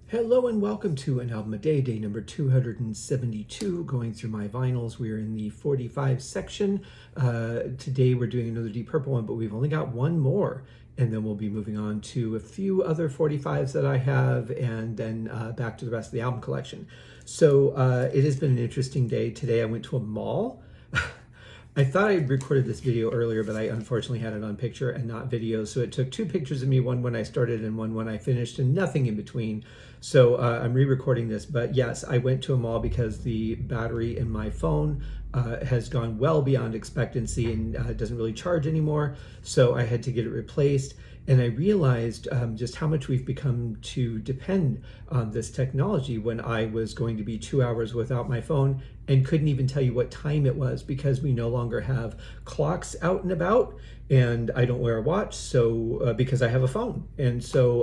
Hello and welcome to An Album a Day, day number 272, going through my vinyls. We're in the 45 section. Today we're doing another Deep Purple one, but we've only got one more. And then we'll be moving on to a few other 45s that I have, and then back to the rest of the album collection. So it has been an interesting day. Today I went to a mall. I thought I had recorded this video earlier, but I unfortunately had it on picture and not video. So it took two pictures of me, one when I started and one when I finished, and nothing in between. So I'm re-recording this. But yes, I went to a mall because the battery in my phone has gone well beyond expectancy and doesn't really charge anymore. So I had to get it replaced. And I realized just how much we've become to depend on this technology when I was going to be 2 hours without my phone and couldn't even tell you what time it was because we no longer have clocks out and about, and I don't wear a watch, so because I have a phone. And so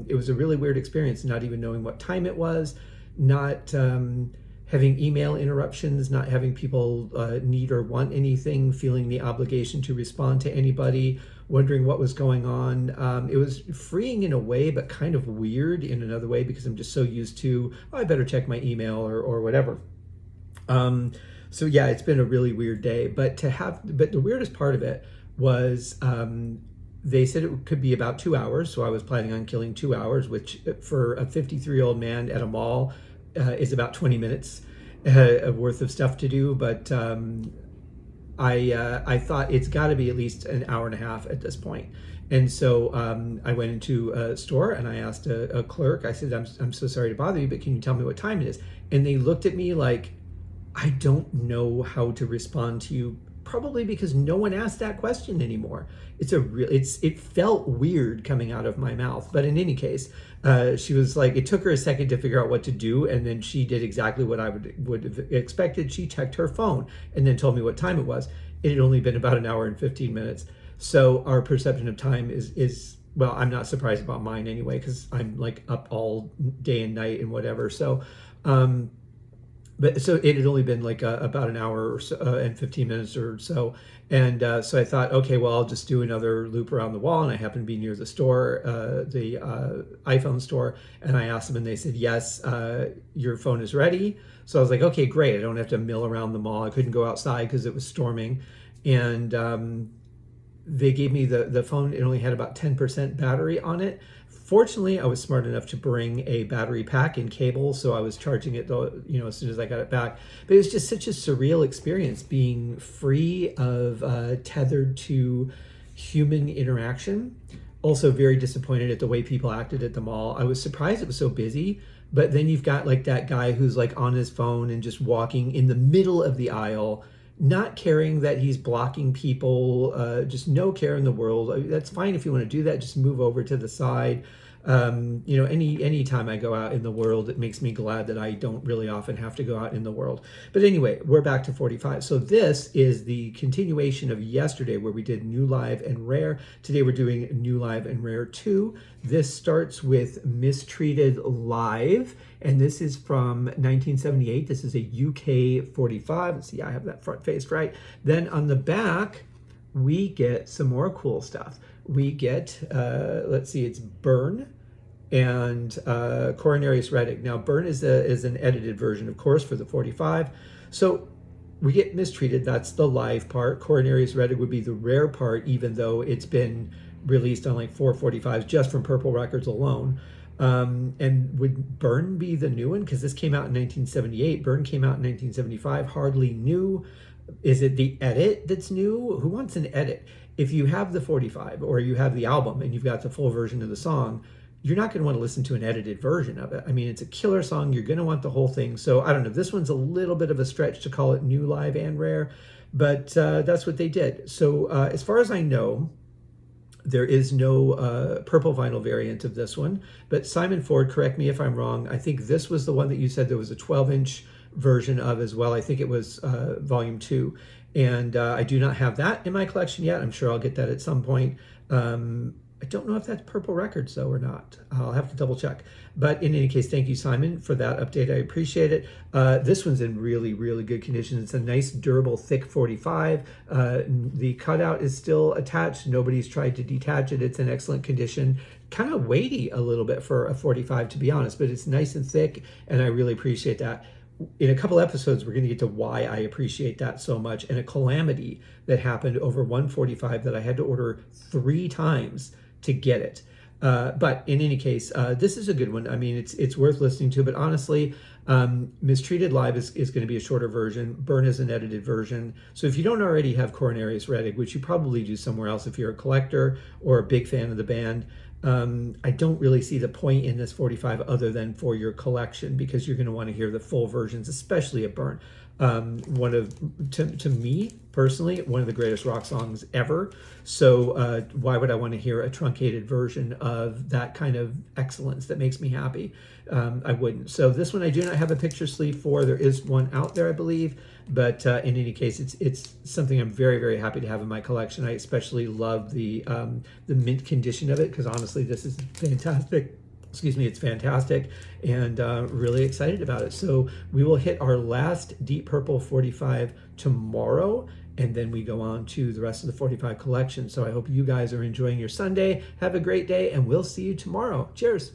it was a really weird experience, not even knowing what time it was, not having email interruptions, not having people need or want anything, feeling the obligation to respond to anybody, wondering what was going on. It was freeing in a way, but kind of weird in another way because I'm just so used to, oh, I better check my email or whatever. So yeah, it's been a really weird day, but the weirdest part of it was they said it could be about 2 hours. So I was planning on killing 2 hours, which for a 53-year-old man at a mall is about 20 minutes worth of stuff to do. But I thought it's got to be at least an hour and a half at this point. And so I went into a store and I asked a clerk, I said, I'm so sorry to bother you, but can you tell me what time it is? And they looked at me like, I don't know how to respond to you, probably because no one asked that question anymore. It felt weird coming out of my mouth. But in any case, she was like, it took her a second to figure out what to do. And then she did exactly what I would have expected. She checked her phone and then told me what time it was. It had only been about an hour and 15 minutes. So our perception of time is well, I'm not surprised about mine anyway, because I'm like up all day and night and whatever. So, but so it had only been like about an hour or so, and 15 minutes or so. And so I thought, okay, well, I'll just do another loop around the wall. And I happened to be near the store, the iPhone store. And I asked them and they said, yes, your phone is ready. So I was like, okay, great. I don't have to mill around the mall. I couldn't go outside because it was storming. And they gave me the phone. It only had about 10% battery on it. Fortunately, I was smart enough to bring a battery pack and cable, so I was charging it, though, as soon as I got it back. But it was just such a surreal experience being free of tethered to human interaction. Also very disappointed at the way people acted at the mall. I was surprised it was so busy, but then you've got like that guy who's like on his phone and just walking in the middle of the aisle, not caring that he's blocking people, just no care in the world. That's fine if you want to do that, just move over to the side. Any time I go out in the world, it makes me glad that I don't really often have to go out in the world. But anyway, we're back to 45. So this is the continuation of yesterday where we did New Live and Rare. Today we're doing New Live and Rare 2. This starts with Mistreated Live, and this is from 1978. This is a UK 45. Let's see, I have that front faced right. Then on the back, we get some more cool stuff. We get, let's see, it's Burn and Coronarius Reddig. Now, Burn is an edited version, of course, for the 45. So we get Mistreated. That's the live part. Coronarius Reddig would be the rare part, even though it's been released on like 445s just from Purple Records alone. And would Burn be the new one? Because this came out in 1978. Burn came out in 1975. Hardly New. Is it the edit that's new? Who wants an edit? If you have the 45 or you have the album and you've got the full version of the song, you're not going to want to listen to an edited version of it. I mean, it's a killer song. You're going to want the whole thing. So I don't know. This one's a little bit of a stretch to call it New Live and Rare, but that's what they did. So as far as I know, there is no purple vinyl variant of this one. But Simon Ford, correct me if I'm wrong, I think this was the one that you said there was a 12-inch version of as well. I think it was volume 2. And I do not have that in my collection yet. I'm sure I'll get that at some point. I don't know if that's Purple Records though or not. I'll have to double check. But in any case, thank you, Simon, for that update. I appreciate it. This one's in really, really good condition. It's a nice, durable, thick 45. The cutout is still attached. Nobody's tried to detach it. It's in excellent condition. Kind of weighty a little bit for a 45, to be honest, but it's nice and thick, and I really appreciate that. In a couple episodes, we're going to get to why I appreciate that so much, and a calamity that happened over 145 that I had to order 3 times to get it. But in any case, this is a good one. I mean, it's worth listening to, but honestly, Mistreated Live is going to be a shorter version. Burn is an edited version. So if you don't already have Coronarius Redig, which you probably do somewhere else if you're a collector or a big fan of the band, I don't really see the point in this 45 other than for your collection, because you're going to want to hear the full versions, especially at Burn. One of, to me personally, one of the greatest rock songs ever. So why would I want to hear a truncated version of that kind of excellence that makes me happy? I wouldn't. So this one I do not have a picture sleeve for. There is one out there, I believe, but in any case, it's something I'm very, very happy to have in my collection. I especially love the mint condition of it, because honestly, this is fantastic. Excuse me, it's fantastic, and really excited about it. So we will hit our last Deep Purple 45 tomorrow, and then we go on to the rest of the 45 collection. So I hope you guys are enjoying your Sunday. Have a great day, and we'll see you tomorrow. Cheers.